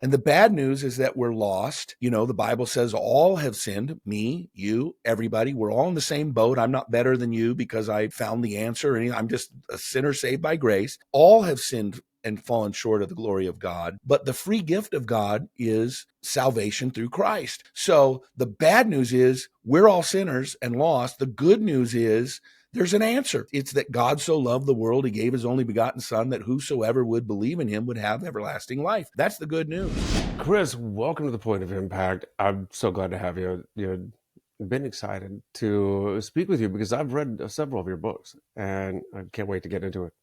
And the bad news is that we're lost. You know, the Bible says all have sinned, me, you, everybody. We're all in the same boat. I'm not better than you because I found the answer. I'm just a sinner saved by grace. All have sinned and fallen short of the glory of God. But the free gift of God is salvation through Christ. So the bad news is we're all sinners and lost. The good news is there's an answer. It's that God so loved the world, he gave his only begotten son, that whosoever would believe in him would have everlasting life. That's the good news. Chris, welcome to the Point of Impact. I'm so glad to have you. You've been excited to speak with you because I've read several of your books and I can't wait to get into it.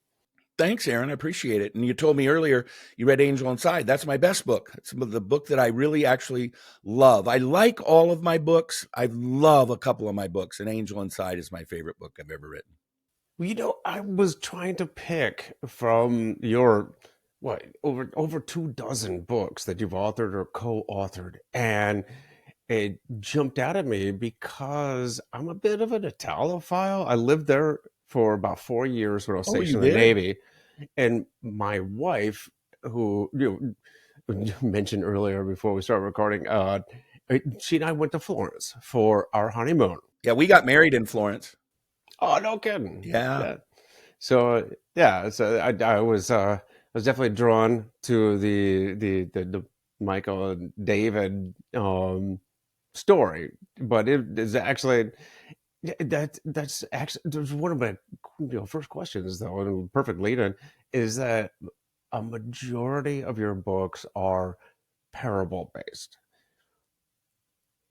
Thanks, Aaron. I appreciate it. And you told me earlier you read Angel Inside. That's my best book. It's the book that I really actually love. I like all of my books. I love a couple of my books, and Angel Inside is my favorite book I've ever written. Well, I was trying to pick from your over 2 dozen books that you've authored or co-authored, and it jumped out at me because I'm a bit of an Italophile. I lived there for about 4 years when I was Oh, you stationed in the did? Navy, and my wife, who you mentioned earlier before we started recording, she and I went to Florence for our honeymoon. Yeah, we got married in Florence. Oh, no kidding! Yeah. Yeah. So yeah, so I was definitely drawn to the Michael and David story, but it is actually that's actually there's one of my first questions though, and perfect lead in is that a majority of your books are parable based.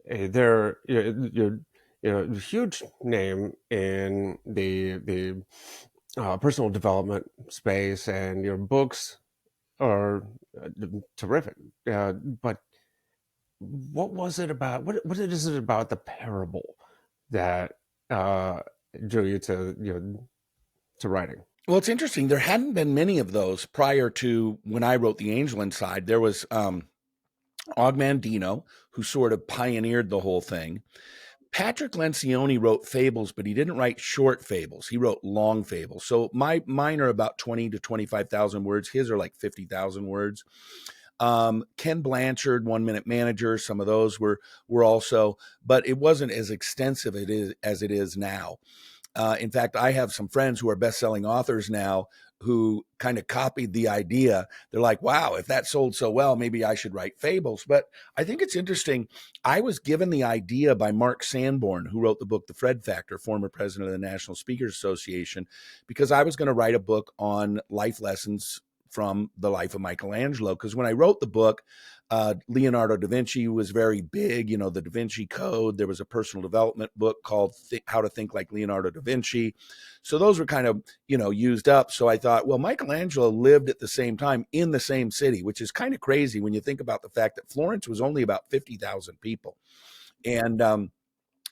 They're you're a huge name in the personal development space, and your books are terrific. But what was it about? What is it about the parable that uh, drew you to writing? Well, it's interesting. There hadn't been many of those prior to when I wrote The Angel Inside. There was Og Mandino, who sort of pioneered the whole thing. Patrick Lencioni wrote fables, but he didn't write short fables. He wrote long fables. So mine are about 20 to 25,000 words. His are like 50,000 words. Ken Blanchard, 1 Minute Manager, some of those were also, but it wasn't as extensive as it is now. In fact, I have some friends who are best-selling authors now who kind of copied the idea. They're like, wow, if that sold so well, maybe I should write fables. But I think it's interesting. I was given the idea by Mark Sanborn, who wrote the book, The Fred Factor, former president of the National Speakers Association, because I was going to write a book on life lessons from the life of Michelangelo. Because when I wrote the book, Leonardo da Vinci was very big, the Da Vinci Code. There was a personal development book called How to Think Like Leonardo da Vinci. So those were kind of, used up. So I thought, well, Michelangelo lived at the same time in the same city, which is kind of crazy when you think about the fact that Florence was only about 50,000 people. And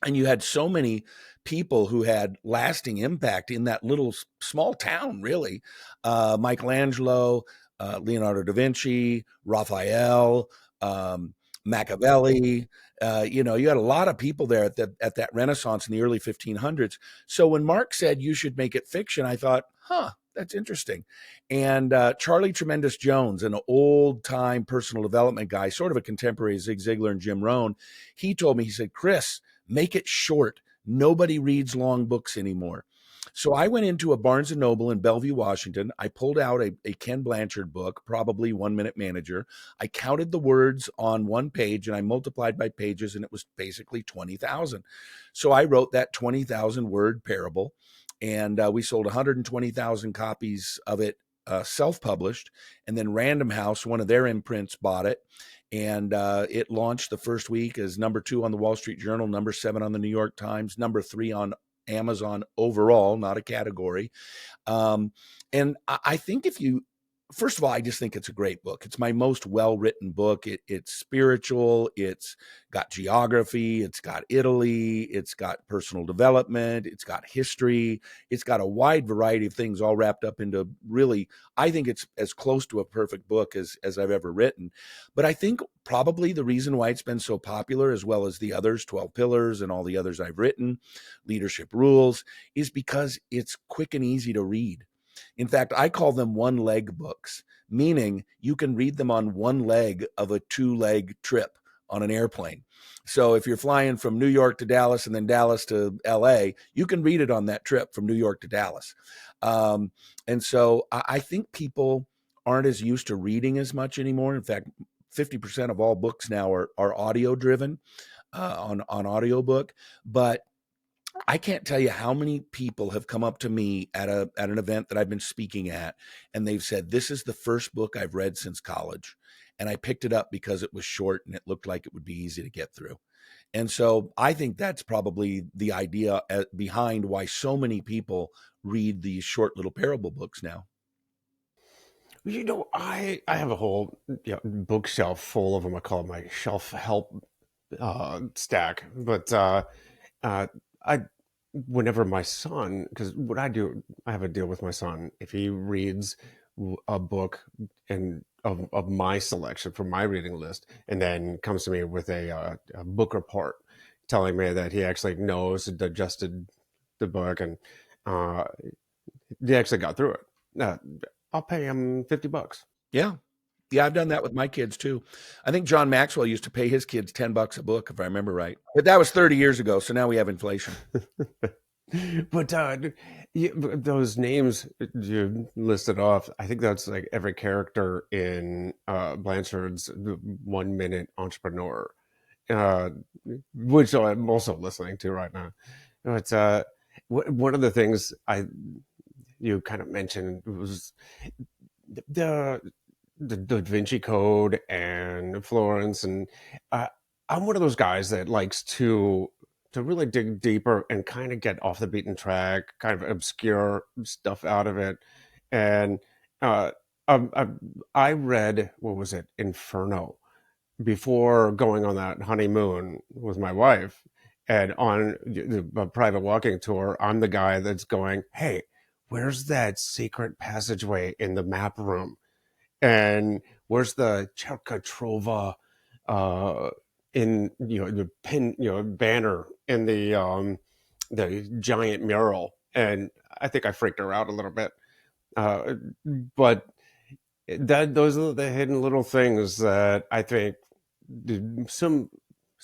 you had so many people who had lasting impact in that little small town, really. Michelangelo, Leonardo da Vinci, Raphael, Machiavelli. You had a lot of people there at that Renaissance in the early 1500s. So when Mark said you should make it fiction, I thought, that's interesting. And Charlie Tremendous Jones, an old time personal development guy, sort of a contemporary of Zig Ziglar and Jim Rohn, he told me, he said, Chris, make it short. Nobody reads long books anymore. So I went into a Barnes and Noble in Bellevue, Washington. I pulled out a Ken Blanchard book, probably 1 Minute Manager. I counted the words on one page and I multiplied by pages, and it was basically 20,000. So I wrote that 20,000 word parable, and we sold 120,000 copies of it self-published. And then Random House, one of their imprints, bought it. And it launched the first week as #2 on the Wall Street Journal, #7 on the New York Times, #3 on Amazon overall, not a category. And I think first of all, I just think it's a great book. It's my most well-written book. It's spiritual. It's got geography. It's got Italy. It's got personal development. It's got history. It's got a wide variety of things all wrapped up into really, I think it's as close to a perfect book as I've ever written. But I think probably the reason why it's been so popular, as well as the others, 12 Pillars and all the others I've written, Leadership Rules, is because it's quick and easy to read. In fact, I call them one leg books, meaning you can read them on one leg of a 2-leg trip on an airplane. So if you're flying from New York to Dallas and then Dallas to LA, you can read it on that trip from New York to Dallas. And so I think people aren't as used to reading as much anymore. In fact, 50% of all books now are audio driven on audiobook. But I can't tell you how many people have come up to me at an event that I've been speaking at, and they've said, "This is the first book I've read since college, and I picked it up because it was short and it looked like it would be easy to get through." And so I think that's probably the idea behind why so many people read these short little parable books now. I have a whole bookshelf full of them. I call it my shelf help stack. But uh, I, whenever my son, because what I do, I have a deal with my son. If he reads a book and of my selection from my reading list, and then comes to me with a book report telling me that he actually knows and digested the book and uh, he actually got through it. I'll pay him $50. Yeah. Yeah, I've done that with my kids too. I think John Maxwell used to pay his kids $10 a book, if I remember right. But that was 30 years ago, so now we have inflation. But those names you listed off, I think that's like every character in Blanchard's 1 Minute Entrepreneur, uh, which I'm also listening to right now. But one of the things you kind of mentioned was the the Da Vinci Code and Florence, and uh, I'm one of those guys that likes to really dig deeper and kind of get off the beaten track, kind of obscure stuff out of it. And uh, I, I read, what was it, Inferno, before going on that honeymoon with my wife. And on the private walking tour, I'm the guy that's going, "Hey, where's that secret passageway in the map room? And where's the Cherkatrova uh, in the pin banner in the giant mural?" And I think I freaked her out a little bit, uh, but those are the hidden little things that I think some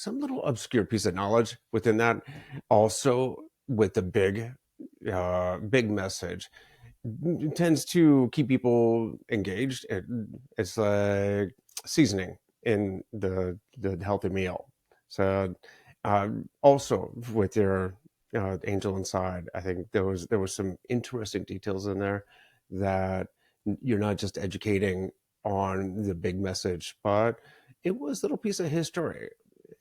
little obscure piece of knowledge within that, also with the big message, tends to keep people engaged. It's like seasoning in the healthy meal. So also with your angel inside, I think there was some interesting details in there that you're not just educating on the big message, but it was a little piece of history.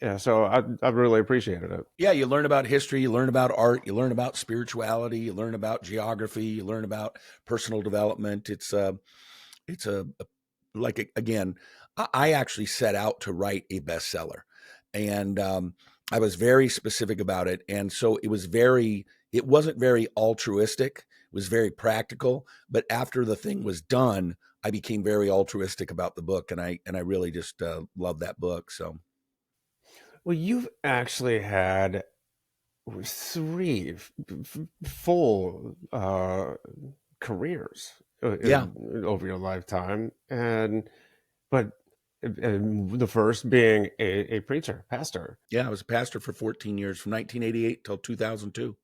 Yeah, so I really appreciated it. Yeah, you learn about history, you learn about art, you learn about spirituality, you learn about geography, you learn about personal development. It's like again, I actually set out to write a bestseller, and I was very specific about it, and so it wasn't very altruistic. It was very practical, but after the thing was done, I became very altruistic about the book, and I really just love that book. So Well, you've actually had three full careers yeah, over your lifetime, and but the first being a preacher, pastor. yeah, I was a pastor for 14 years, from 1988 till 2002.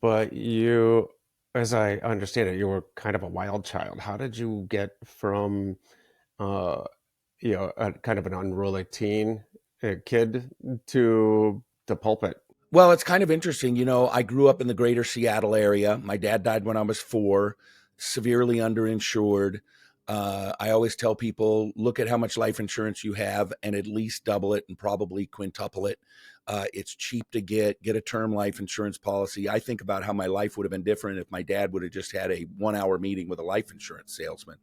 But you, as I understand it, you were kind of a wild child. How did you get from uh, a kind of an unruly teen kid to the pulpit? Well, it's kind of interesting. I grew up in the greater Seattle area. My dad died when I was 4, severely underinsured. I always tell people, look at how much life insurance you have and at least double it and probably quintuple it. It's cheap to get a term life insurance policy. I think about how my life would have been different if my dad would have just had a 1-hour meeting with a life insurance salesman.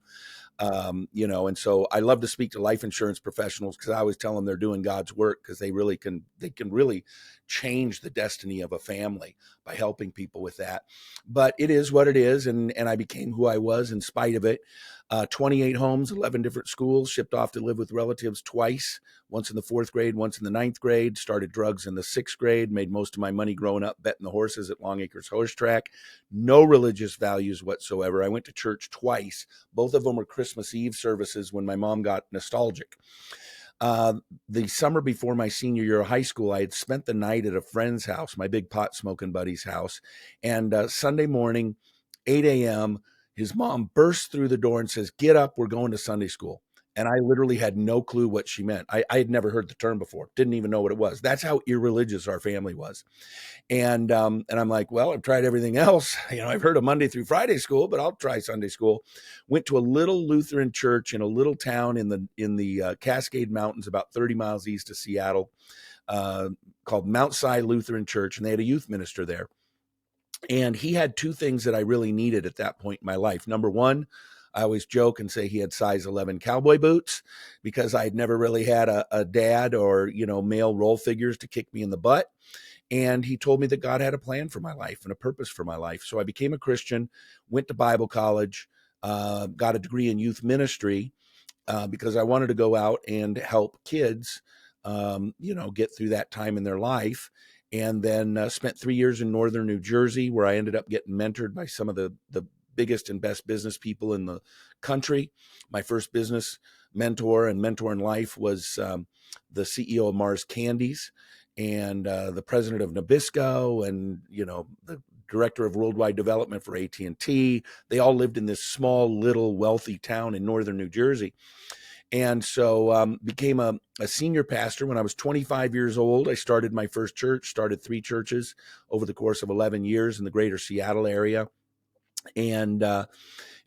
And so I love to speak to life insurance professionals because I always tell them they're doing God's work, because they can really change the destiny of a family by helping people with that. But it is what it is, and I became who I was in spite of it. 28 homes, 11 different schools, shipped off to live with relatives twice, once in the fourth grade, once in the ninth grade, started drugs in the sixth grade, made most of my money growing up betting the horses at Long Acres Horse Track. No religious values whatsoever. I went to church twice. Both of them were Christmas Eve services when my mom got nostalgic. The summer before my senior year of high school, I had spent the night at a friend's house, my big pot smoking buddy's house. And Sunday morning, 8 a.m., his mom bursts through the door and says, "Get up, we're going to Sunday school." And I literally had no clue what she meant. I had never heard the term before, didn't even know what it was. That's how irreligious our family was. And I'm like, well, I've tried everything else. I've heard of Monday through Friday school, but I'll try Sunday school. Went to a little Lutheran church in a little town in the Cascade Mountains, about 30 miles east of Seattle, called Mount Si Lutheran Church, and they had a youth minister there. And he had two things that I really needed at that point in my life. Number one, I always joke and say he had size 11 cowboy boots, because I had never really had a dad or, male role figures to kick me in the butt. And he told me that God had a plan for my life and a purpose for my life. So I became a Christian, went to Bible college, got a degree in youth ministry, because I wanted to go out and help kids, get through that time in their life. And then spent 3 years in northern New Jersey, where I ended up getting mentored by some of the biggest and best business people in the country. My first business mentor in life was the CEO of Mars Candies, and the president of Nabisco, and the director of worldwide development for AT&T. They all lived in this small, little, wealthy town in northern New Jersey. And so became a senior pastor when I was 25 years old. I started my first church, started 3 churches over the course of 11 years in the greater Seattle area. And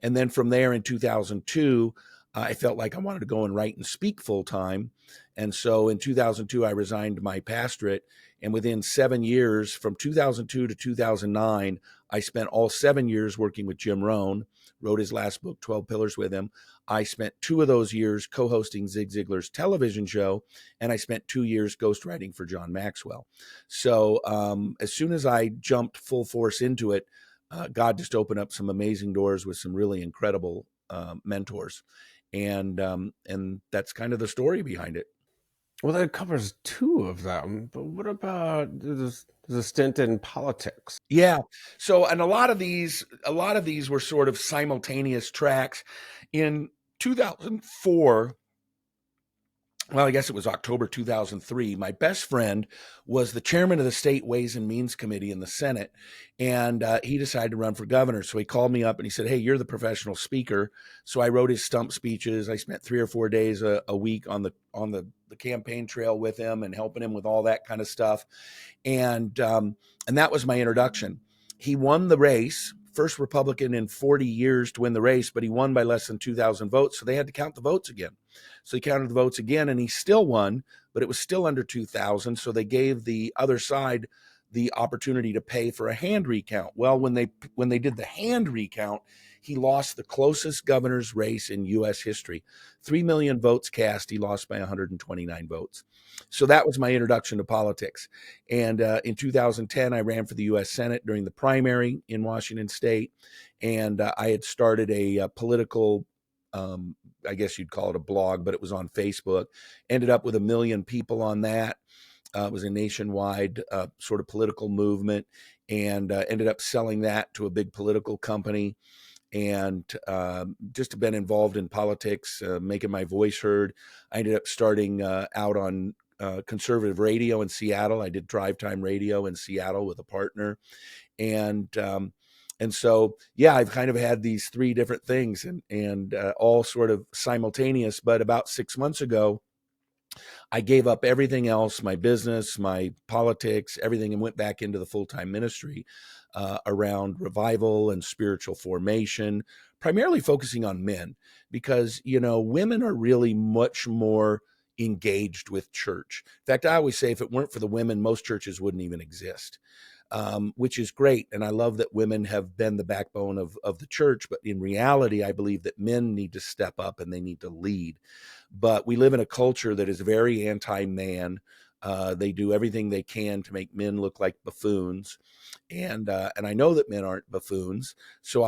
then from there in 2002, I felt like I wanted to go and write and speak full time. And so in 2002, I resigned my pastorate. And within 7 years, from 2002 to 2009, I spent all 7 years working with Jim Rohn, wrote his last book, 12 Pillars, with him. I spent 2 of those years co-hosting Zig Ziglar's television show, and I spent 2 years ghostwriting for John Maxwell. So as soon as I jumped full force into it, God just opened up some amazing doors with some really incredible mentors. And that's kind of the story behind it. Well, that covers 2 of them, but what about the stint in politics? Yeah. So, and a lot of these were sort of simultaneous tracks. In 2004, well, I guess it was October 2003, my best friend was the chairman of the State Ways and Means Committee in the Senate, and he decided to run for governor. So he called me up and he said, "Hey, you're the professional speaker." So I wrote his stump speeches. I spent 3 or 4 days a week on the campaign trail with him and helping him with all that kind of stuff. And that was my introduction. He won the race, first Republican in 40 years to win the race, but he won by less than 2,000 votes. So they had to count the votes again. So he counted the votes again, and he still won, but it was still under 2,000. So they gave the other side the opportunity to pay for a hand recount. Well, when they did the hand recount, he lost the closest governor's race in U.S. history. 3 million votes cast. He lost by 129 votes. So that was my introduction to politics. And in 2010, I ran for the U.S. Senate during the primary in Washington State. And I had started a political, I guess you'd call it a blog, but it was on Facebook. Ended up with 1 million people on that. It was a nationwide sort of political movement, and ended up selling that to a big political company. And just been involved in politics, making my voice heard. I ended up starting out on conservative radio in Seattle. I did drive time radio in Seattle with a partner. And so, yeah, I've kind of had these 3 different things, and all sort of simultaneous. But about 6 months ago, I gave up everything else, my business, my politics, everything, and went back into the full-time ministry around revival and spiritual formation, primarily focusing on men, because, women are really much more engaged with church. In fact, I always say if it weren't for the women, most churches wouldn't even exist. Which is great. And I love that women have been the backbone of the church. But in reality, I believe that men need to step up and they need to lead. But we live in a culture that is very anti-man. They do everything they can to make men look like buffoons, and I know that men aren't buffoons. So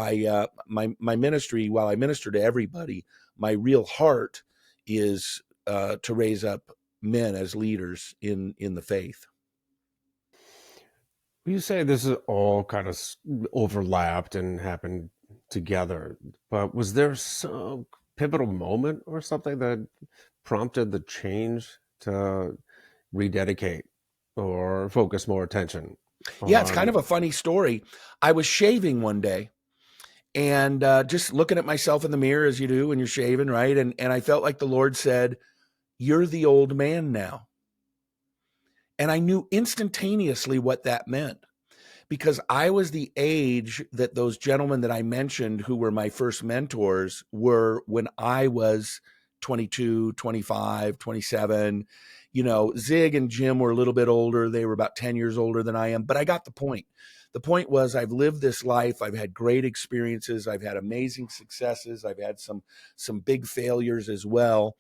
my ministry, while I minister to everybody, my real heart is to raise up men as leaders in the faith. You say this is all kind of overlapped and happened together, but was there some pivotal moment or something that prompted the change to rededicate or focus more attention Yeah, it's kind of on? a funny story. I was shaving one day and just looking at myself in the mirror as you do when you're shaving, right? And I felt like the Lord said, "You're the old man now." And I knew instantaneously what that meant, because I was the age that those gentlemen that I mentioned who were my first mentors were when I was 22, 25, 27. Zig and Jim were a little bit older. They were about 10 years older than I am, but I got the point. The point was, I've lived this life. I've had great experiences. I've had amazing successes. I've had some big failures as well.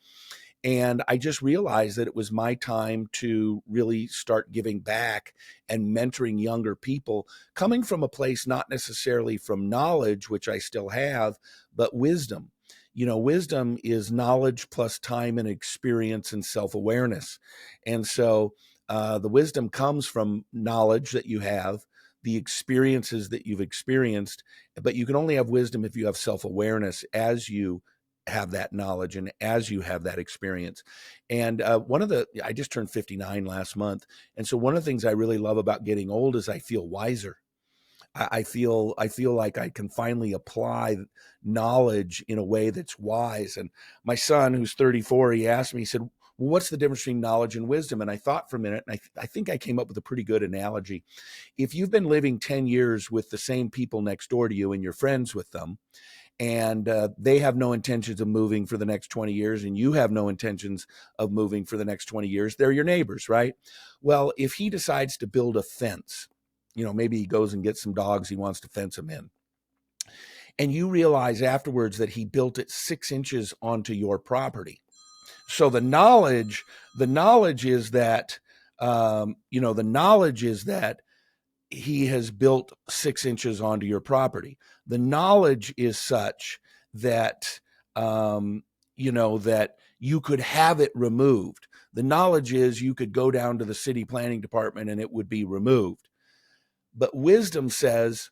And I just realized that it was my time to really start giving back and mentoring younger people, coming from a place not necessarily from knowledge, which I still have, but wisdom. Wisdom is knowledge plus time and experience and self-awareness. And so the wisdom comes from knowledge that you have, the experiences that you've experienced, but you can only have wisdom if you have self-awareness as you have that knowledge and as you have that experience. And I just turned 59 last month. And so one of the things I really love about getting old is I feel wiser. I feel like I can finally apply knowledge in a way that's wise. And my son, who's 34, he asked me, he said, "Well, what's the difference between knowledge and wisdom?" And I thought for a minute, and I think I came up with a pretty good analogy. If you've been living 10 years with the same people next door to you and you're friends with them, and they have no intentions of moving for the next 20 years, and you have no intentions of moving for the next 20 years, they're your neighbors, right? Well, if he decides to build a fence, maybe he goes and gets some dogs, he wants to fence them in, and you realize afterwards that he built it 6 inches onto your property. So the knowledge is that, the knowledge is that he has built 6 inches onto your property. The knowledge is such that, that you could have it removed. The knowledge is you could go down to the city planning department and it would be removed. But wisdom says,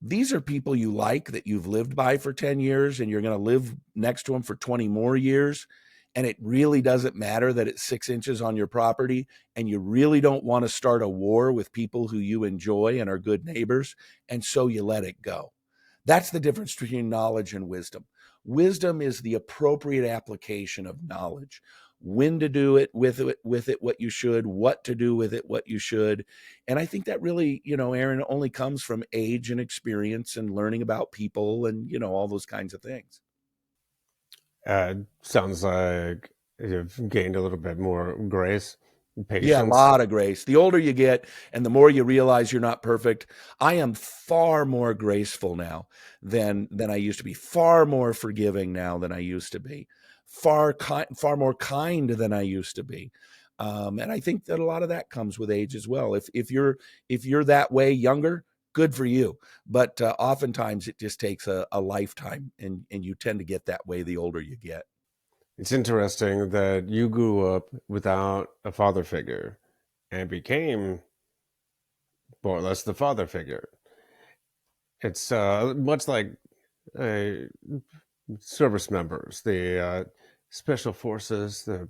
these are people you like that you've lived by for 10 years and you're going to live next to them for 20 more years. And it really doesn't matter that it's 6 inches on your property. And you really don't want to start a war with people who you enjoy and are good neighbors. And so you let it go. That's the difference between knowledge and wisdom. Wisdom is the appropriate application of knowledge. When to do it with it, what you should, what to do with it, what you should. And I think that really, Aaron, only comes from age and experience and learning about people and, all those kinds of things. Sounds like you've gained a little bit more grace, Yeah, a patience. lot of grace. The older you get and the more you realize you're not perfect, I am far more graceful now than I used to be, far more forgiving now than I used to be, far more kind than I used to be. And I think that a lot of that comes with age as well. If you're that way younger, good for you. But oftentimes it just takes a lifetime, and you tend to get that way the older you get. It's interesting that you grew up without a father figure and became more or less the father figure. It's much like uh, service members, the special forces, the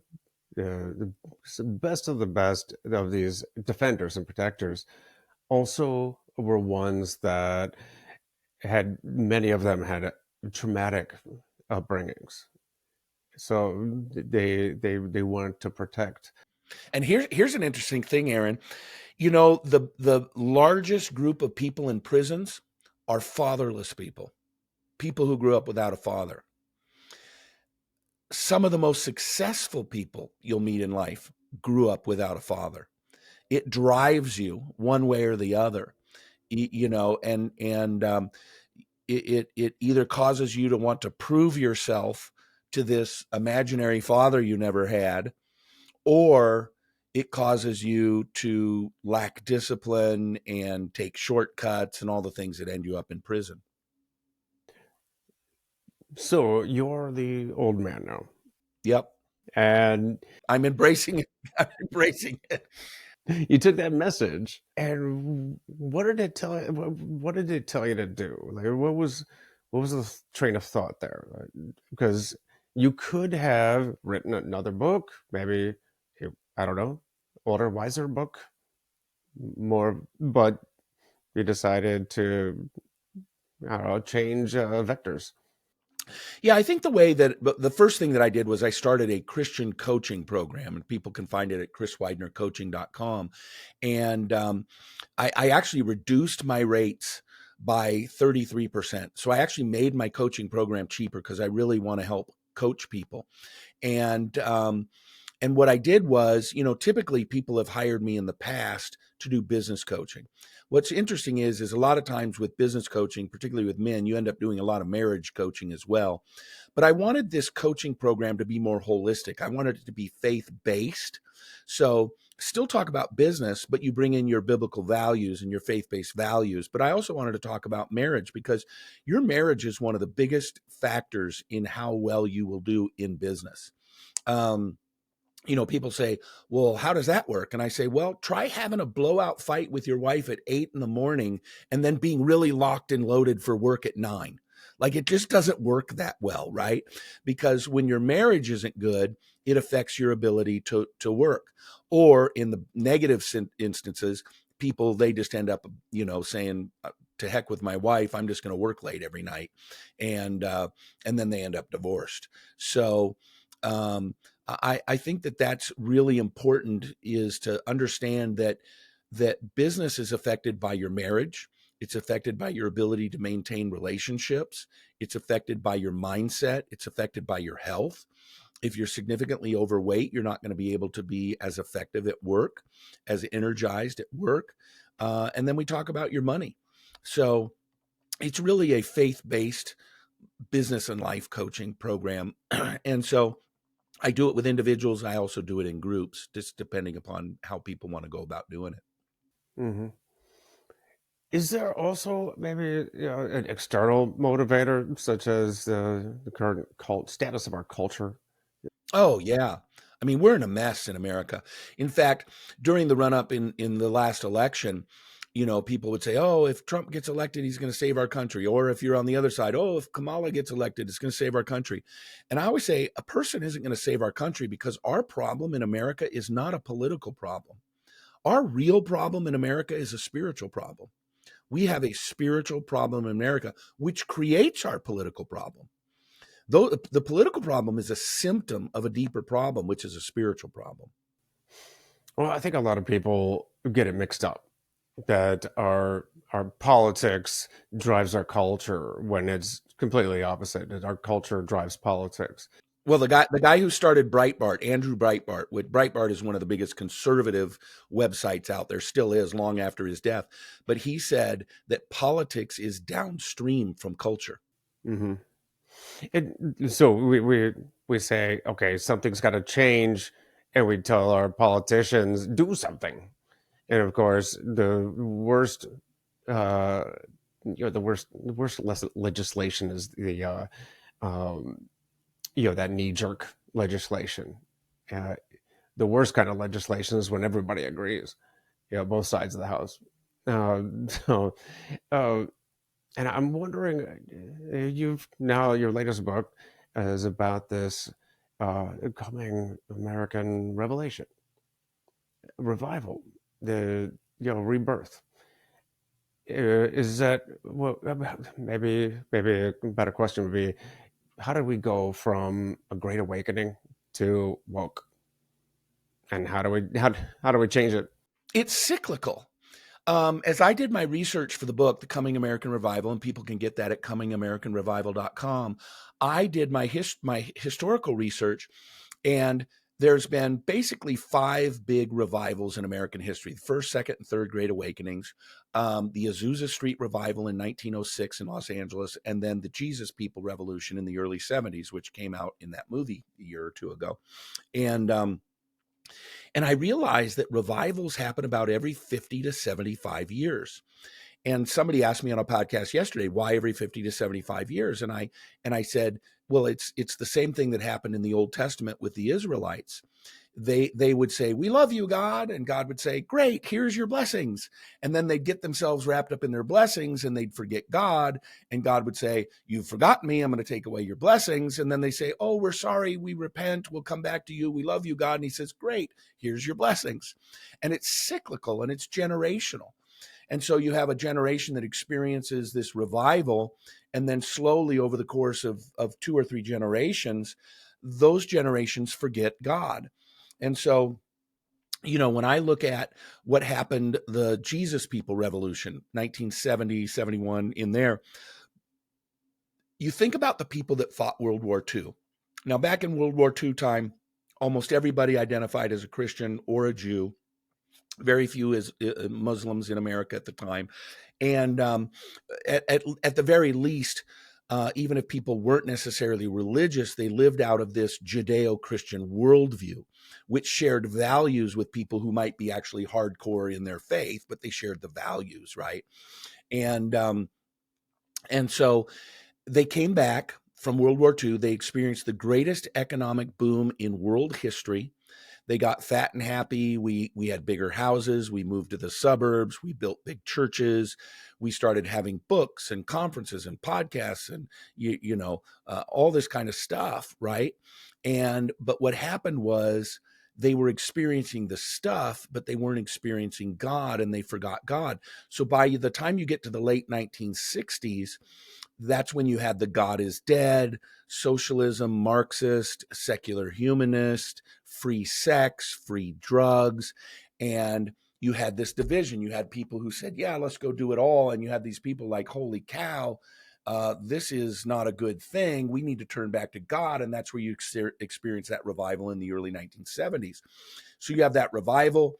best of the best of these defenders and protectors also were ones that had, many of them had traumatic upbringings. So they wanted to protect. And here's an interesting thing, Aaron. The largest group of people in prisons are fatherless people, people who grew up without a father. Some of the most successful people you'll meet in life grew up without a father. It drives you one way or the other, and it either causes you to want to prove yourself to this imaginary father you never had, or it causes you to lack discipline and take shortcuts and all the things that end you up in prison. So you're the old man now, Yep. and I'm embracing it. I'm embracing it. you took that message, and what did it tell? What did it tell you to do? Like, what was the train of thought there? Like, because you could have written another book, maybe I don't know, older, wiser book, more, but you decided to, I don't know, change vectors. Yeah, I think the first thing that I did was I started a Christian coaching program, and people can find it at chriswidenercoaching.com. And I actually reduced my rates by 33%. So I actually made my coaching program cheaper because I really want to help coach people. And and what I did was, typically people have hired me in the past to do business coaching. What's interesting is a lot of times with business coaching, particularly with men, you end up doing a lot of marriage coaching as well. But I wanted this coaching program to be more holistic. I wanted it to be faith-based. So still talk about business, but you bring in your biblical values and your faith-based values. But I also wanted to talk about marriage because your marriage is one of the biggest factors in how well you will do in business. Um, people say, well, how does that work? And I say, well, try having a blowout fight with your wife at 8 in the morning and then being really locked and loaded for work at 9. Like it just doesn't work that well, right? Because when your marriage isn't good, it affects your ability to work. Or in the negative instances, people, they just end up, saying, to heck with my wife, I'm just going to work late every night. And then they end up divorced. So, I think that's really important, is to understand that business is affected by your marriage. It's affected by your ability to maintain relationships. It's affected by your mindset. It's affected by your health. If you're significantly overweight, you're not going to be able to be as effective at work, as energized at work. And then we talk about your money. So it's really a faith-based business and life coaching program. And so I do it with individuals. I also do it in groups, just depending upon how people want to go about doing it. Hmm. Is there also maybe an external motivator, such as the current status of our culture? Oh, yeah. I mean, we're in a mess in America. In fact, during the run up in the last election, people would say, oh, if Trump gets elected, he's going to save our country. Or if you're on the other side, oh, if Kamala gets elected, it's going to save our country. And I always say a person isn't going to save our country, because our problem in America is not a political problem. Our real problem in America is a spiritual problem. We have a spiritual problem in America, which creates our political problem. Though the political problem is a symptom of a deeper problem, which is a spiritual problem. Well, I think a lot of people get it mixed up, that our politics drives our culture, when it's completely opposite. That our culture drives politics. Well, the guy who started Breitbart, Andrew Breitbart, Breitbart is one of the biggest conservative websites out there, still is, long after his death. But he said that politics is downstream from culture. Hmm. So we say, okay, something's got to change, and we tell our politicians do something. And of course, the worst, uh, the worst legislation is um, that knee jerk legislation. Uh, the worst kind of legislation is when everybody agrees, both sides of the house. So, uh, and I'm wondering, your latest book is about this coming American revival, the rebirth. Is that, well? Maybe a better question would be, how do we go from a great awakening to woke, and how do we change it? It's cyclical. As I did my research for the book, The Coming American Revival, and people can get that at comingamericanrevival.com, I did my historical research, and there's been basically 5 big revivals in American history: the first, second, and third Great Awakenings, the Azusa Street Revival in 1906 in Los Angeles, and then the Jesus People Revolution in the early 70s, which came out in that movie a year or two ago. And And I realized that revivals happen about every 50 to 75 years. And somebody asked me on a podcast yesterday, why every 50 to 75 years? And I said, well, it's the same thing that happened in the Old Testament with the Israelites. They would say, we love you, God. And God would say, great, here's your blessings. And then they'd get themselves wrapped up in their blessings and they'd forget God. And God would say, you've forgotten me. I'm going to take away your blessings. And then they say, oh, we're sorry. We repent. We'll come back to you. We love you, God. And he says, great, here's your blessings. And it's cyclical and it's generational. And so you have a generation that experiences this revival, and then slowly over the course of 2 or 3 generations, those generations forget God. And so, when I look at what happened, the Jesus People Revolution, 1970, 71, in there, you think about the people that fought World War II. Now, back in World War II time, almost everybody identified as a Christian or a Jew. Very few as Muslims in America at the time. And at the very least, even if people weren't necessarily religious, they lived out of this Judeo-Christian worldview, which shared values with people who might be actually hardcore in their faith, but they shared the values, right? And so they came back from World War II. They experienced the greatest economic boom in world history. They got fat and happy. We had bigger houses. We moved to the suburbs. We built big churches. We started having books and conferences and podcasts and all this kind of stuff, right? But what happened was they were experiencing the stuff, but they weren't experiencing God, and they forgot God. So by the time you get to the late 1960s, that's when you had the God is dead, socialism, Marxist, secular humanist, free sex, free drugs. And you had this division. You had people who said, yeah, let's go do it all. And you had these people like, holy cow, this is not a good thing. We need to turn back to God. And that's where you experience that revival in the early 1970s. So you have that revival,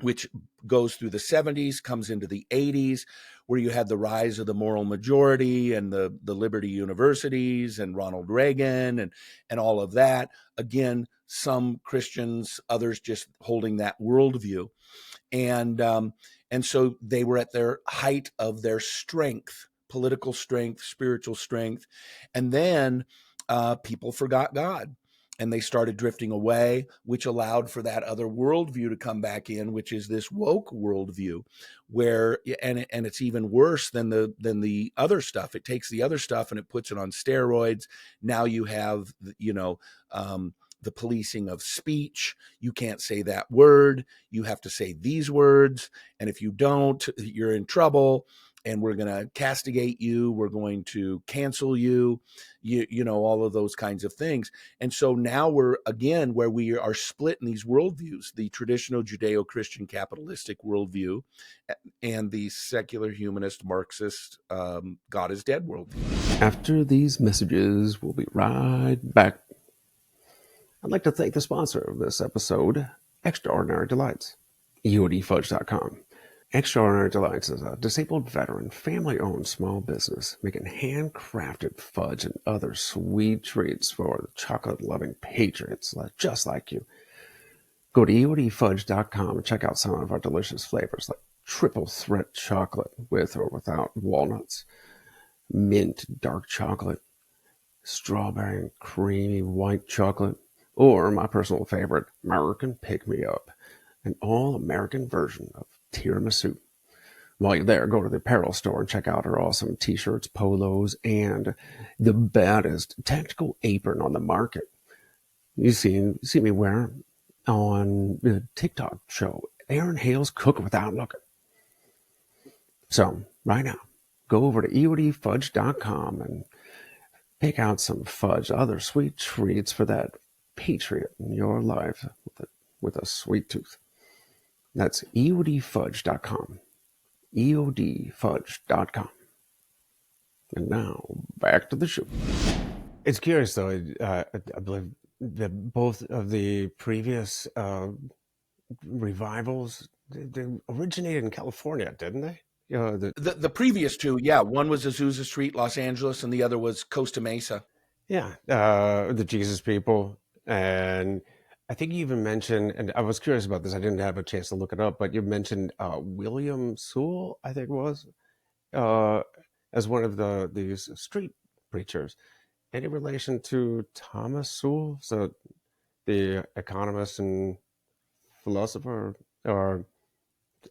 which goes through the 70s, comes into the 80s, where you had the rise of the moral majority and the liberty universities and Ronald Reagan and all of that. Again, some Christians, others just holding that worldview. And so they were at their height of their strength, political strength, spiritual strength. And then people forgot God. And they started drifting away, which allowed for that other worldview to come back in, which is this woke worldview, where and it's even worse than the other stuff. It takes the other stuff and it puts it on steroids. Now you have the policing of speech. You can't say that word. You have to say these words, and if you don't, you're in trouble. And we're going to castigate you. We're going to cancel you, all of those kinds of things. And so now we're, again, where we are split in these worldviews, the traditional Judeo-Christian capitalistic worldview and the secular humanist Marxist God is dead worldview. After these messages, we'll be right back. I'd like to thank the sponsor of this episode, Extraordinary Delights, EODfudge.com. Extraordinary Delights is a disabled veteran, family-owned small business making handcrafted fudge and other sweet treats for the chocolate-loving patriots just like you. Go to EODfudge.com and check out some of our delicious flavors like triple threat chocolate with or without walnuts, mint dark chocolate, strawberry and creamy white chocolate, or my personal favorite, American Pick-Me-Up, an all-American version of tiramisu. While you're there, go to the apparel store and check out our awesome t-shirts, polos, and the baddest tactical apron on the market. You see me wear on the TikTok show, Aaron Hale's Cook Without Looking. So, right now, go over to EODfudge.com and pick out some fudge, other sweet treats for that patriot in your life with a sweet tooth. That's EODfudge.com. EODfudge.com. And now, back to the show. It's curious, though. I believe that both of the previous revivals, they originated in California, didn't they? The previous two, yeah. One was Azusa Street, Los Angeles, and the other was Costa Mesa. Yeah, the Jesus People. And I think you even mentioned, and I was curious about this. I didn't have a chance to look it up, but you mentioned William Sewell, I think it was, uh, as one of these street preachers. Any relation to Thomas Sewell, so the economist and philosopher, or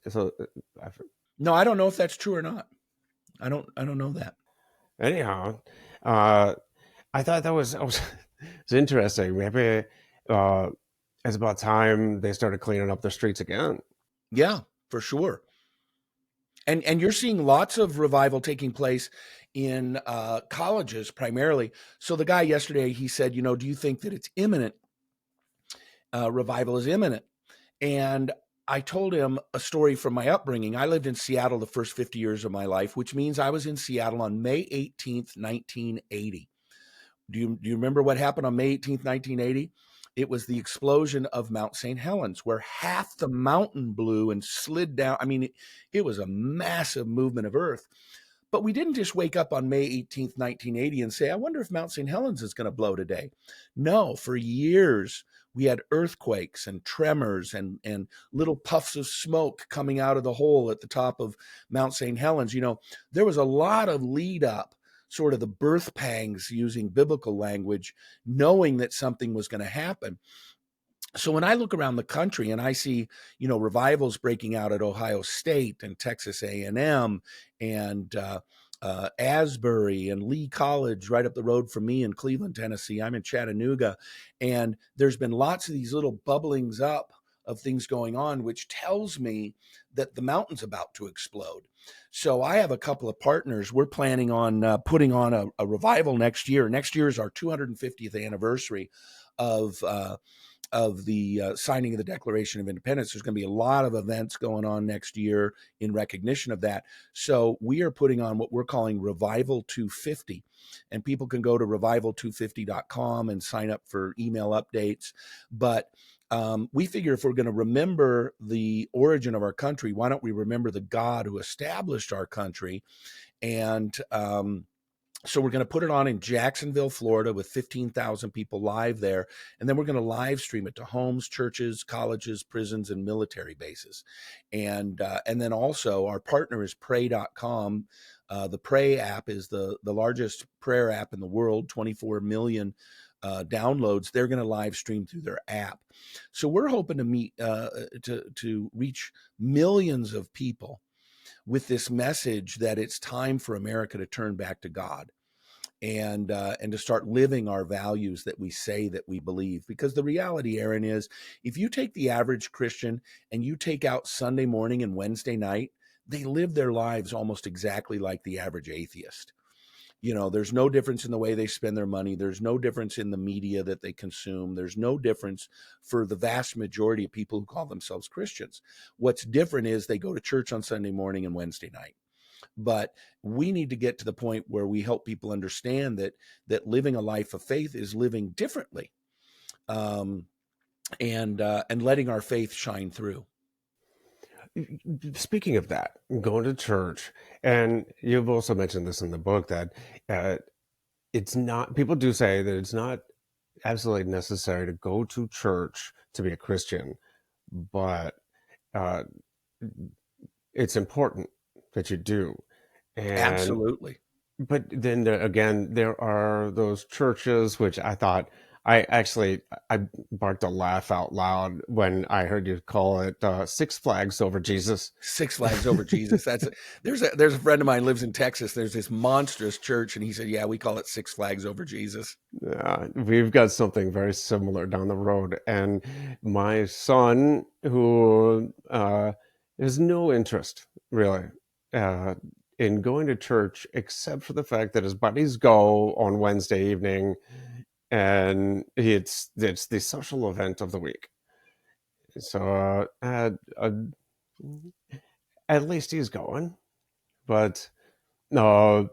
so? I f- No, I don't know if that's true or not. I don't know that. Anyhow, uh, I thought that was it's interesting. Maybe uh, it's about time they started cleaning up the streets again. Yeah, for sure. And you're seeing lots of revival taking place in colleges primarily. So the guy yesterday, he said, do you think that it's imminent? Revival is imminent. And I told him a story from my upbringing. I lived in Seattle the first 50 years of my life, which means I was in Seattle on May 18th, 1980. Do you remember what happened on May 18th, 1980? It was the explosion of Mount St. Helens, where half the mountain blew and slid down. I mean, it was a massive movement of earth. But we didn't just wake up on May 18th, 1980 and say, I wonder if Mount St. Helens is going to blow today. No, for years, we had earthquakes and tremors and little puffs of smoke coming out of the hole at the top of Mount St. Helens. There was a lot of lead up, sort of the birth pangs using biblical language, knowing that something was going to happen. So when I look around the country and I see, revivals breaking out at Ohio State and Texas A&M and Asbury and Lee College right up the road from me in Cleveland, Tennessee. I'm in Chattanooga, and there's been lots of these little bubblings up of things going on, which tells me that the mountain's about to explode. So I have a couple of partners. We're planning on putting on a revival next year. Next year is our 250th anniversary of the signing of the Declaration of Independence. There's going to be a lot of events going on next year in recognition of that. So we are putting on what we're calling Revival 250. And people can go to revival250.com and sign up for email updates. But we figure if we're going to remember the origin of our country, why don't we remember the God who established our country? And so we're going to put it on in Jacksonville, Florida, with 15,000 people live there. And then we're going to live stream it to homes, churches, colleges, prisons, and military bases. And then also our partner is pray.com. The Pray app is the largest prayer app in the world, 24 million downloads. They're going to live stream through their app. So we're hoping to meet to reach millions of people with this message that it's time for America to turn back to God and to start living our values that we say that we believe. Because the reality, Aaron, is if you take the average Christian and you take out Sunday morning and Wednesday night, they live their lives almost exactly like the average atheist. There's no difference in the way they spend their money. There's no difference in the media that they consume. There's no difference for the vast majority of people who call themselves Christians. What's different is they go to church on Sunday morning and Wednesday night. But we need to get to the point where we help people understand that living a life of faith is living differently, and letting our faith shine through. Speaking of that, going to church, and you've also mentioned this in the book that it's not, people do say that it's not absolutely necessary to go to church to be a Christian, but uh, it's important that you do. And Absolutely. but then again, there are those churches which I thought I barked a laugh out loud when I heard you call it Six Flags Over Jesus. Six Flags Over Jesus. There's a friend of mine lives in Texas. There's this monstrous church, and he said, "Yeah, we call it Six Flags Over Jesus." We've got something very similar down the road, and my son, who has no interest really uh, in going to church, except for the fact that his buddies go on Wednesday evening, and it's the social event of the week. So at least he's going, but no.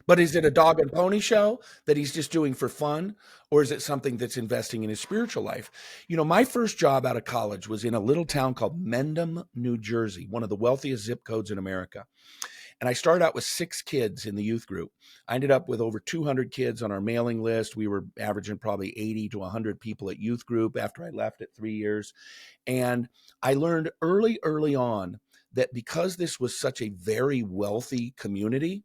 But is it a dog and pony show that he's just doing for fun? Or is it something that's investing in his spiritual life? My first job out of college was in a little town called Mendham, New Jersey, one of the wealthiest zip codes in America. And I started out with 6 kids in the youth group. I ended up with over 200 kids on our mailing list. We were averaging probably 80 to 100 people at youth group after I left at 3 years. And I learned early on that because this was such a very wealthy community,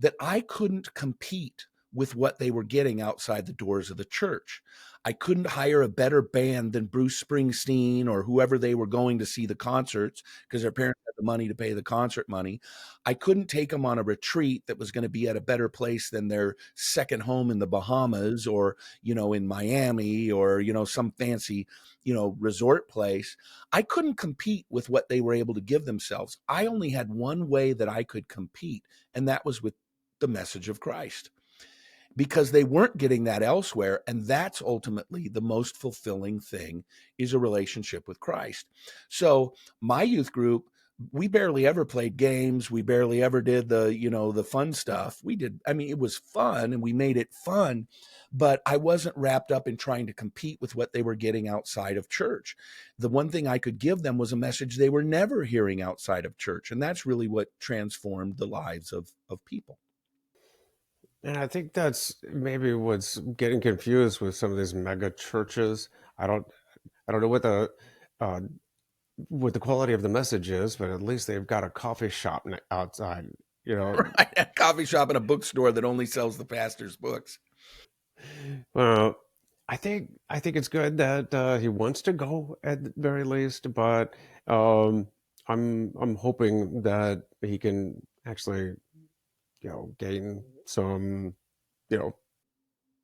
that I couldn't compete with what they were getting outside the doors of the church. I couldn't hire a better band than Bruce Springsteen or whoever they were going to see the concerts because their parents had the money to pay the concert money. I couldn't take them on a retreat that was going to be at a better place than their second home in the Bahamas or, in Miami or, some fancy, resort place. I couldn't compete with what they were able to give themselves. I only had one way that I could compete, and that was with the message of Christ, because they weren't getting that elsewhere. And that's ultimately the most fulfilling thing, is a relationship with Christ. So my youth group, we barely ever played games. We barely ever did the fun stuff. It was fun and we made it fun, but I wasn't wrapped up in trying to compete with what they were getting outside of church. The one thing I could give them was a message they were never hearing outside of church. And that's really what transformed the lives of people. And I think that's maybe what's getting confused with some of these mega churches. I don't I don't know uh, what the quality of the message is, but at least they've got a coffee shop outside. You know, Right. A coffee shop and a bookstore that only sells the pastor's books. well, I think it's good that he wants to go at the very least, but um, I'm hoping that he can actually gain some you know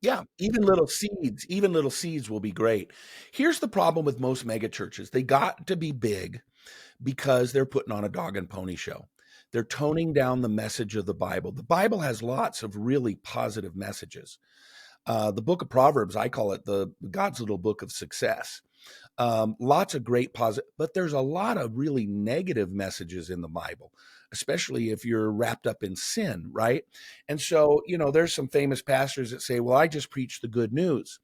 Yeah, even little seeds will be great. Here's the problem with most mega churches. They got to be big because they're putting on a dog and pony show. They're toning down the message of the Bible. The Bible has lots of really positive messages. The book of Proverbs, I call it the God's little book of success. Lots of great positive, but there's a lot of really negative messages in the Bible, especially if you're wrapped up in sin, right? And so, there's some famous pastors that say, well, I just preach the good news.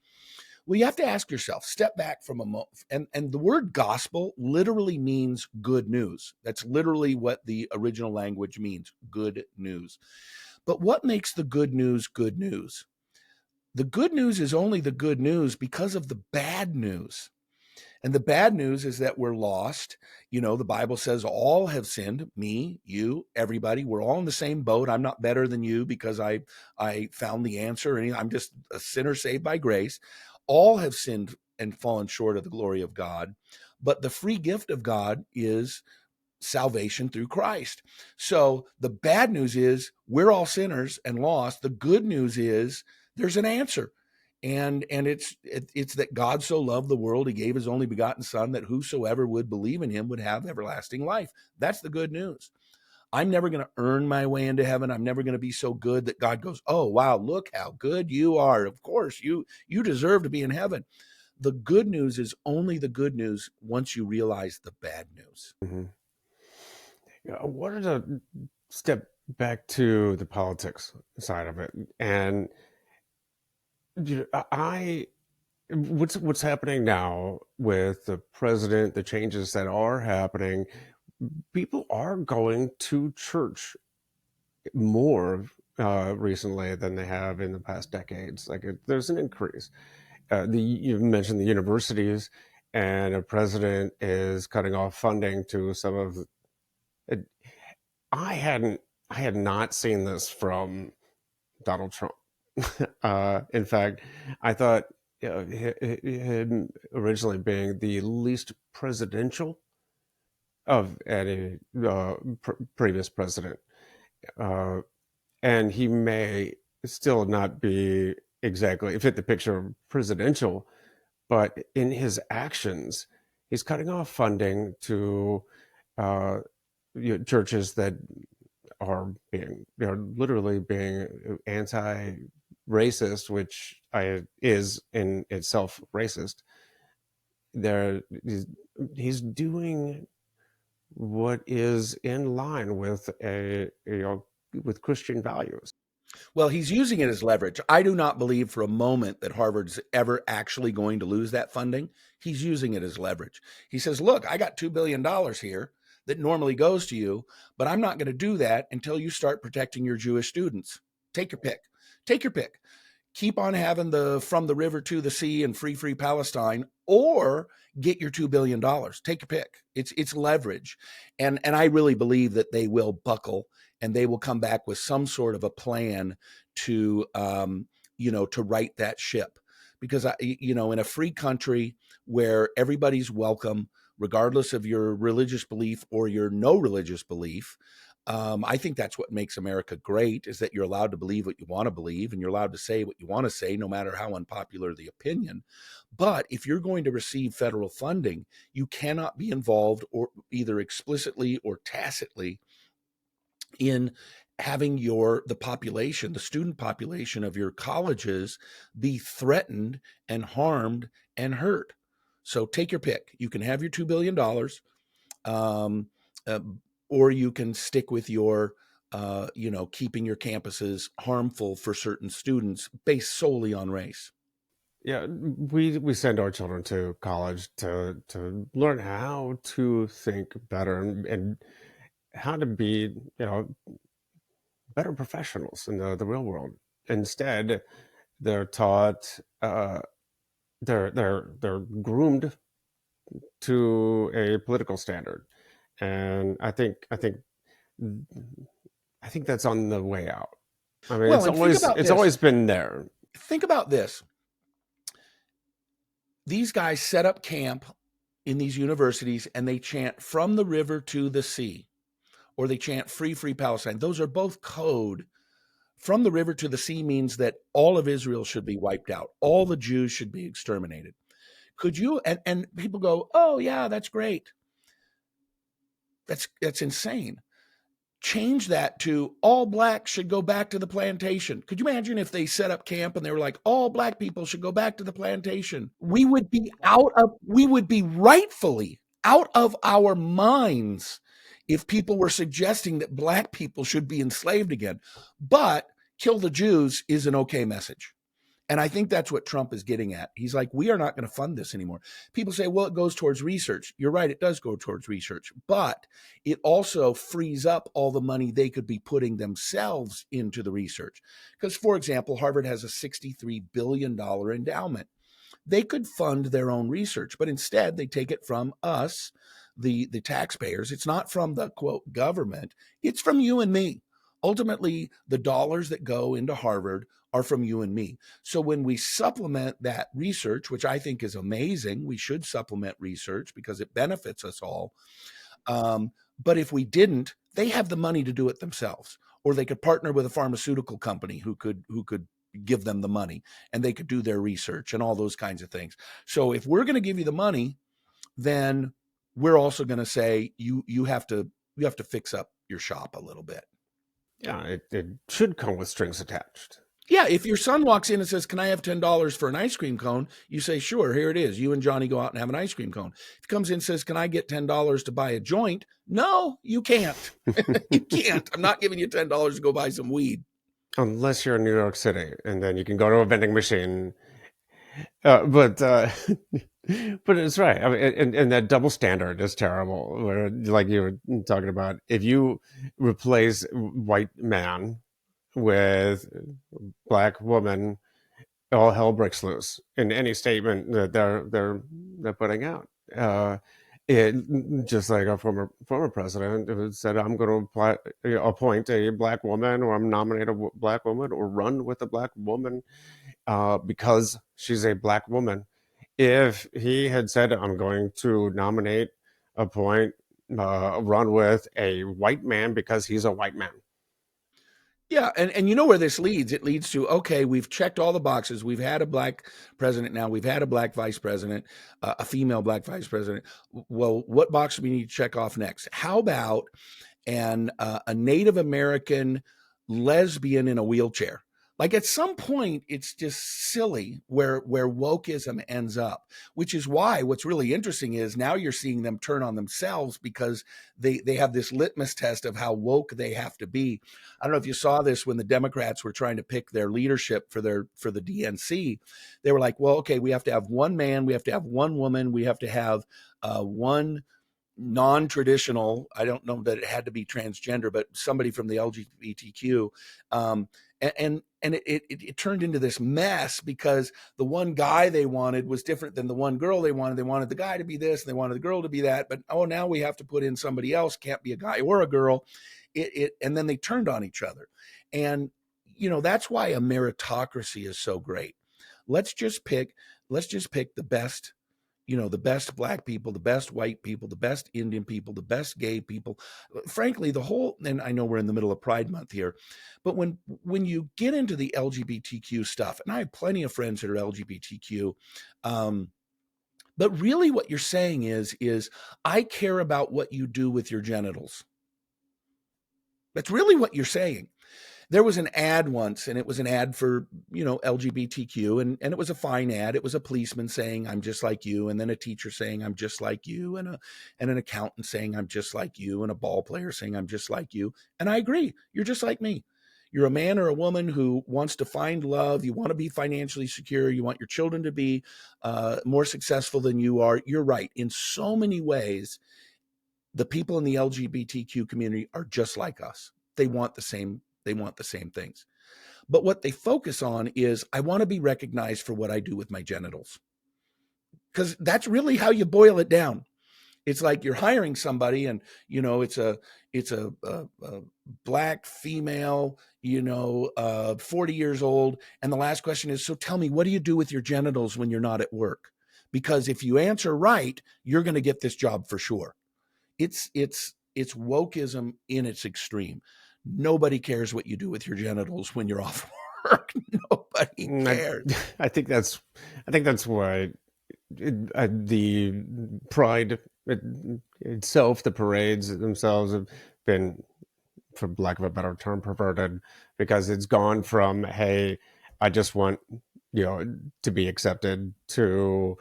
Well, you have to ask yourself, step back from a moment. And the word gospel literally means good news. That's literally what the original language means, good news. But what makes the good news good news? The good news is only the good news because of the bad news. And the bad news is that we're lost. The Bible says all have sinned, me, you, everybody. We're all in the same boat. I'm not better than you because I found the answer. I'm just a sinner saved by grace. All have sinned and fallen short of the glory of God. But the free gift of God is salvation through Christ. So the bad news is we're all sinners and lost. The good news is there's an answer. And it's that God so loved the world, he gave his only begotten son, that whosoever would believe in him would have everlasting life. That's the good news. I'm never going to earn my way into heaven. I'm never going to be so good that God goes, oh, wow, look how good you are. Of course, you deserve to be in heaven. The good news is only the good news once you realize the bad news. mhm. I wanted to step back to the politics side of it, and I what's happening now with the president, the changes that are happening. People are going to church more recently than they have in the past decades. There's an increase. You mentioned the universities, and a president is cutting off funding to some of. It, I hadn't. I had not seen this from Donald Trump. In fact, I thought him originally being the least presidential of any previous president. Uh, and he may still not be exactly fit the picture of presidential, but in his actions, he's cutting off funding to uh, churches that are literally being anti-racist, which is in itself racist. There, he's doing what is in line with with Christian values. Well, he's using it as leverage. I do not believe for a moment that Harvard's ever actually going to lose that funding. He's using it as leverage. He says, look, I got $2 billion here. that normally goes to you, but I'm not going to do that until you start protecting your Jewish students. Take your pick. Take your pick. Keep on having the from the river to the sea and free Palestine, or get your $2 billion. Take your pick. It's leverage, and I really believe that they will buckle and they will come back with some sort of a plan to to right that ship, because in a free country where everybody's welcome, regardless of your religious belief or your no religious belief. I think that's what makes America great, is that you're allowed to believe what you want to believe and you're allowed to say what you want to say, no matter how unpopular the opinion. But if you're going to receive federal funding, you cannot be involved, or either explicitly or tacitly, in having the student population of your colleges be threatened and harmed and hurt. So take your pick. You can have your $2 billion, um, uh, or you can stick with your, keeping your campuses harmful for certain students based solely on race. Yeah, we send our children to college to learn how to think better and how to be, better professionals in the real world. Instead, they're taught, they're groomed to a political standard, and I think that's on the way out. I mean, Well, and it's always been there. think about this. These guys set up camp in these universities and they chant from the river to the sea, or they chant free Palestine. Those are both code. From the river to the sea means that all of Israel should be wiped out. All the Jews should be exterminated. Could you, and people go, oh yeah, that's great. That's insane. Change that to all blacks should go back to the plantation. Could you imagine if they set up camp and they were like, all black people should go back to the plantation? We would be rightfully out of our minds if people were suggesting that black people should be enslaved again. But kill the Jews is an okay message. And I think that's what Trump is getting at. He's like, we are not going to fund this anymore. People say, well, it goes towards research. You're right, it does go towards research, but it also frees up all the money they could be putting themselves into the research. Because, for example, Harvard has a $63 billion endowment. They could fund their own research, but instead they take it from us, the taxpayers. It's not from the, quote, government. It's from you and me. Ultimately, the dollars that go into Harvard are from you and me. So when we supplement that research, which I think is amazing, we should supplement research because it benefits us all. But if we didn't, they have the money to do it themselves, or they could partner with a pharmaceutical company who could give them the money, and they could do their research and all those kinds of things. So if we're going to give you the money, then we're also going to say you have to fix up your shop a little bit. Yeah, it should come with strings attached. Yeah, if your son walks in and says, can I have $10 for an ice cream cone? You say, sure, here it is. You and Johnny go out and have an ice cream cone. If he comes in and says, can I get $10 to buy a joint? No, you can't. You can't. I'm not giving you $10 to go buy some weed. Unless you're in New York City, and then you can go to a vending machine. But it's right. I mean, and that double standard is terrible. Where, like you were talking about, if you replace white man with black woman, all hell breaks loose in any statement that they're putting out. It just like a former president who said, "I'm going to appoint a black woman, or I'm nominate a black woman, or run with a black woman because she's a black woman." If he had said, "I'm going to nominate, appoint, run with a white man because he's a white man," Yeah, and you know where this leads? It leads to, okay, we've checked all the boxes. We've had a black president now. We've had a black vice president, a female black vice president. Well, what box do we need to check off next? How about a Native American lesbian in a wheelchair? Like, at some point, it's just silly where wokeism ends up, which is why what's really interesting is now you're seeing them turn on themselves because they have this litmus test of how woke they have to be. I don't know if you saw this when the Democrats were trying to pick their leadership for the DNC. They were like, well, okay, we have to have one man, we have to have one woman, we have to have one non-traditional. I don't know that it had to be transgender, but somebody from the LGBTQ, um, and it turned into this mess because the one guy they wanted was different than the one girl they wanted. They wanted the guy to be this, and they wanted the girl to be that. But now we have to put in somebody else. Can't be a guy or a girl. And then they turned on each other, and that's why a meritocracy is so great. Let's just pick. Let's just pick the best, the best black people, the best white people, the best Indian people, the best gay people. Frankly, the whole, and I know we're in the middle of Pride Month here, but when you get into the LGBTQ stuff, and I have plenty of friends that are LGBTQ, but really what you're saying is I care about what you do with your genitals. That's really what you're saying. There was an ad once, and it was an ad for, LGBTQ, and it was a fine ad. It was a policeman saying, I'm just like you, and then a teacher saying, I'm just like you, and an accountant saying, I'm just like you, and a ball player saying, I'm just like you. And I agree. You're just like me. You're a man or a woman who wants to find love. You want to be financially secure. You want your children to be more successful than you are. You're right. In so many ways, the people in the LGBTQ community are just like us. They want the same things. But what they focus on is, I want to be recognized for what I do with my genitals. Because that's really how you boil it down. It's like you're hiring somebody, and it's a black female, 40 years old, and the last question is, so tell me, what do you do with your genitals when you're not at work? Because if you answer right, you're going to get this job for sure. It's wokeism in its extreme. Nobody cares what you do with your genitals when you're off work. Nobody cares. I think that's why the pride itself, the parades themselves, have been, for lack of a better term, perverted, because it's gone from, hey, I just want to be accepted, to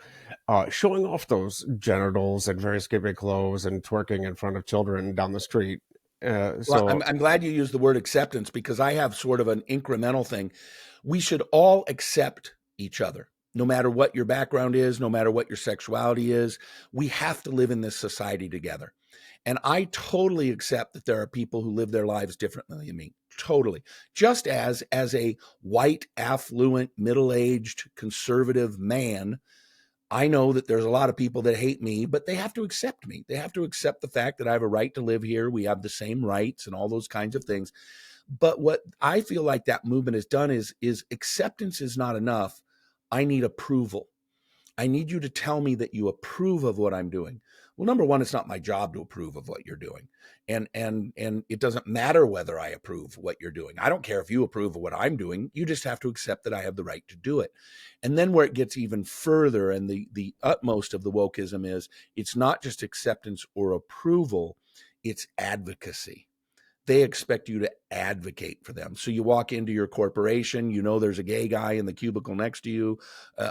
showing off those genitals and very skimpy clothes and twerking in front of children down the street. Well, So I'm glad you used the word acceptance, because I have sort of an incremental thing. We should all accept each other, no matter what your background is, no matter what your sexuality is. We have to live in this society together. And I totally accept that there are people who live their lives differently than me. Totally. Just as a white, affluent, middle-aged, conservative man, I know that there's a lot of people that hate me, but they have to accept me. They have to accept the fact that I have a right to live here. We have the same rights and all those kinds of things. But what I feel like that movement has done is acceptance is not enough. I need approval. I need you to tell me that you approve of what I'm doing. Well, number one, it's not my job to approve of what you're doing. And it doesn't matter whether I approve what you're doing. I don't care if you approve of what I'm doing. You just have to accept that I have the right to do it. And then where it gets even further, and the utmost of the wokeism is, it's not just acceptance or approval, it's advocacy. They expect you to advocate for them. So you walk into your corporation, there's a gay guy in the cubicle next to you,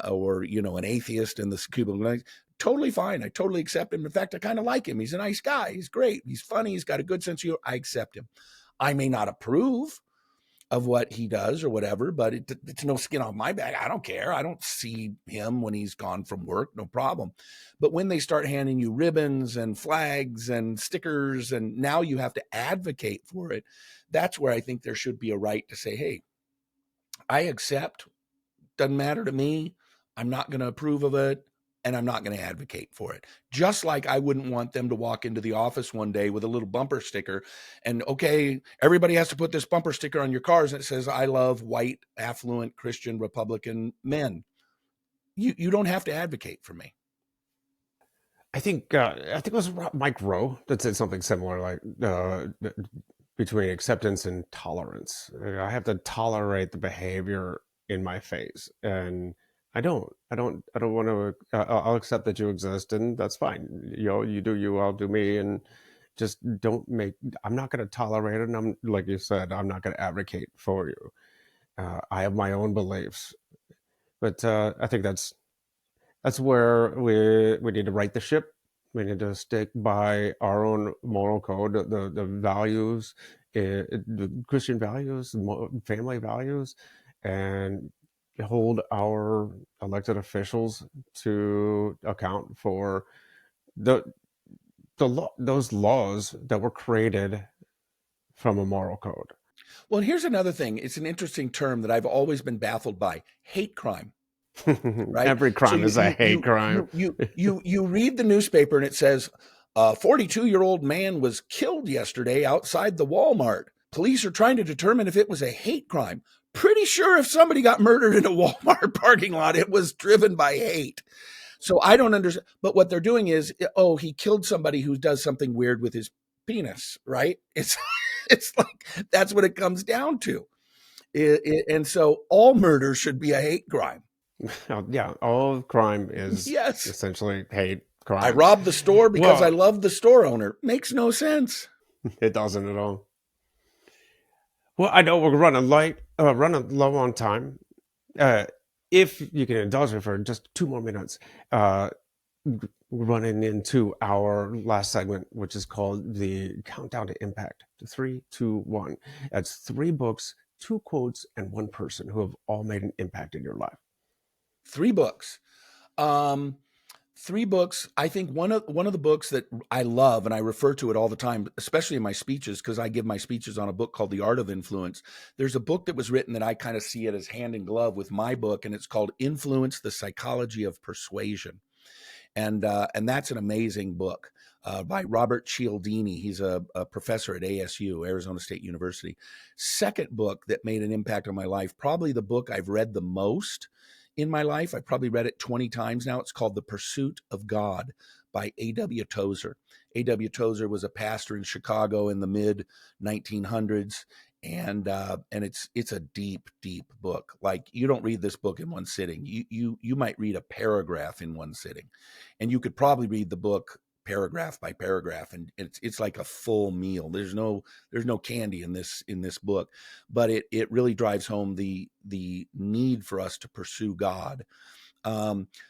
or, an atheist in the cubicle next. Totally fine. I totally accept him. In fact, I kind of like him. He's a nice guy. He's great. He's funny. He's got a good sense of humor. I accept him. I may not approve of what he does or whatever, but it's no skin off my back. I don't care. I don't see him when he's gone from work, no problem. But when they start handing you ribbons and flags and stickers, and now you have to advocate for it, that's where I think there should be a right to say, hey, I accept, doesn't matter to me. I'm not going to approve of it, and I'm not going to advocate for it. Just like I wouldn't want them to walk into the office one day with a little bumper sticker and, okay, everybody has to put this bumper sticker on your cars and it says, I love white, affluent, Christian, Republican men. You don't have to advocate for me. I think it was Mike Rowe that said something similar, like between acceptance and tolerance. I have to tolerate the behavior in my face, and I don't want to. I'll accept that you exist, and that's fine. You do you, I'll do me, and just don't make. I'm not going to tolerate it, and I'm, like you said, I'm not going to advocate for you. I have my own beliefs, but I think that's where we need to right the ship. We need to stick by our own moral code, the values, the Christian values, family values, and hold our elected officials to account for the those laws that were created from a moral code. Well, here's another thing. It's an interesting term that I've always been baffled by: hate crime. Right? Every So crime is a hate crime. you read the newspaper and it says a 42-year-old man was killed yesterday outside the Walmart. Police are trying to determine if it was a hate crime. Pretty sure if somebody got murdered in a Walmart parking lot, it was driven by hate. So I don't understand. But what they're doing is, oh, he killed somebody who does something weird with his penis, right? It's like that's what it comes down to. And so all murder should be a hate crime. Yeah, all crime is Yes. essentially hate I crime. robbed the store because I Well, love the store owner. Makes no sense. it doesn't at all. Well, I know we're running low on time. Uh, if you can indulge me for just 2 more minutes, we're running into our last segment, which is called the Countdown to Impact. 3, 2, 1. That's 3 books, 2 quotes, and 1 person who have all made an impact in your life. 3 books. Um, 3 books. I think one of the books that I love, and I refer to it all the time, especially in my speeches, because I give my speeches on a book called The Art of Influence. There's a book that was written that I kind of see it as hand in glove with my book, and it's called Influence: The Psychology of Persuasion. And that's an amazing book by Robert Cialdini. He's a professor at ASU, Arizona State University. Second book that made an impact on my life, probably the book I've read the most in my life. I've probably read it 20 times now. It's called The Pursuit of God by A.W. Tozer. A.W. Tozer was a pastor in Chicago in the mid 1900s. And it's a deep book. Like, you don't read this book in one sitting. You might read a paragraph in one sitting, and you could probably read the book paragraph by paragraph, and it's like a full meal. There's no candy in this book, but it really drives home the need for us to pursue God.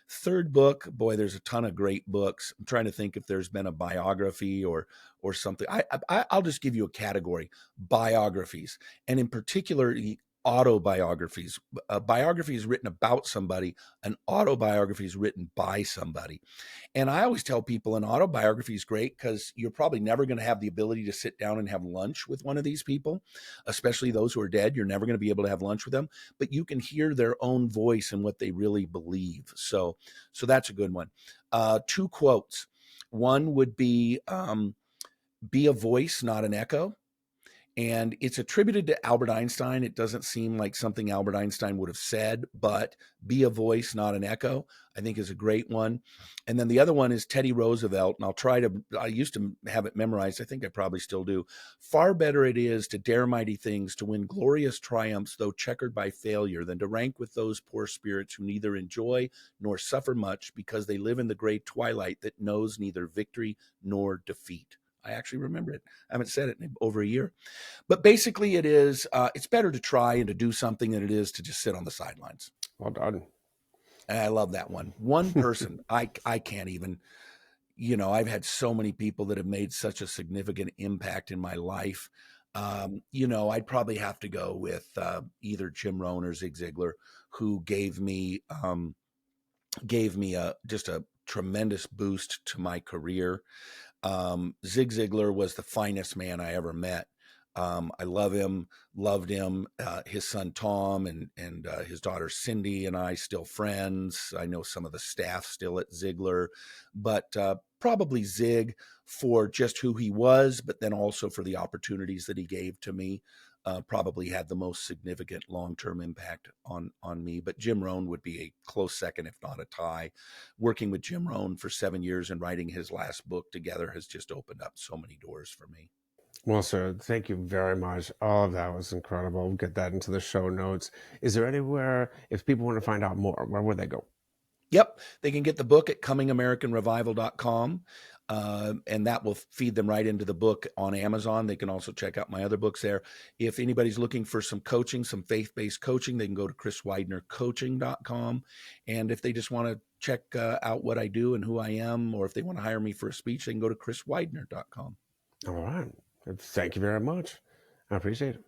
Third book, boy, there's a ton of great books. I'm trying to think if there's been a biography or something. I'll just give you a category: biographies, and in particular, autobiographies. A biography is written about somebody. An autobiography is written by somebody. And I always tell people an autobiography is great because you're probably never going to have the ability to sit down and have lunch with one of these people, especially those who are dead. You're never going to be able to have lunch with them, but you can hear their own voice and what they really believe. So that's a good one. 2 quotes. One would be a voice, not an echo. And it's attributed to Albert Einstein. It doesn't seem like something Albert Einstein would have said, but be a voice, not an echo, I think is a great one. And then the other one is Teddy Roosevelt. And I used to have it memorized. I think I probably still do. Far better it is to dare mighty things, to win glorious triumphs, though checkered by failure, than to rank with those poor spirits who neither enjoy nor suffer much, because they live in the gray twilight that knows neither victory nor defeat. I actually remember it. I haven't said it in over a year. But basically it's better to try and to do something than it is to just sit on the sidelines. Well done. And I love that one. One person, I can't even, I've had so many people that have made such a significant impact in my life. I'd probably have to go with either Jim Rohn or Zig Ziglar, who gave me just a tremendous boost to my career. Zig Ziglar was the finest man I ever met. I love him, loved him. His son Tom and his daughter Cindy and I still friends. I know some of the staff still at Ziglar, but probably Zig for just who he was, but then also for the opportunities that he gave to me. Probably had the most significant long-term impact on me. But Jim Rohn would be a close second, if not a tie. Working with Jim Rohn for 7 years and writing his last book together has just opened up so many doors for me. Well, sir, thank you very much. All of that was incredible. We'll get that into the show notes. Is there anywhere, if people want to find out more, where would they go? Yep. They can get the book at comingamericanrevival.com. And that will feed them right into the book on Amazon. They can also check out my other books there. If anybody's looking for some coaching, some faith-based coaching, they can go to chriswidenercoaching.com. And if they just want to check out what I do and who I am, or if they want to hire me for a speech, they can go to chriswidener.com. All right. Thank you very much. I appreciate it.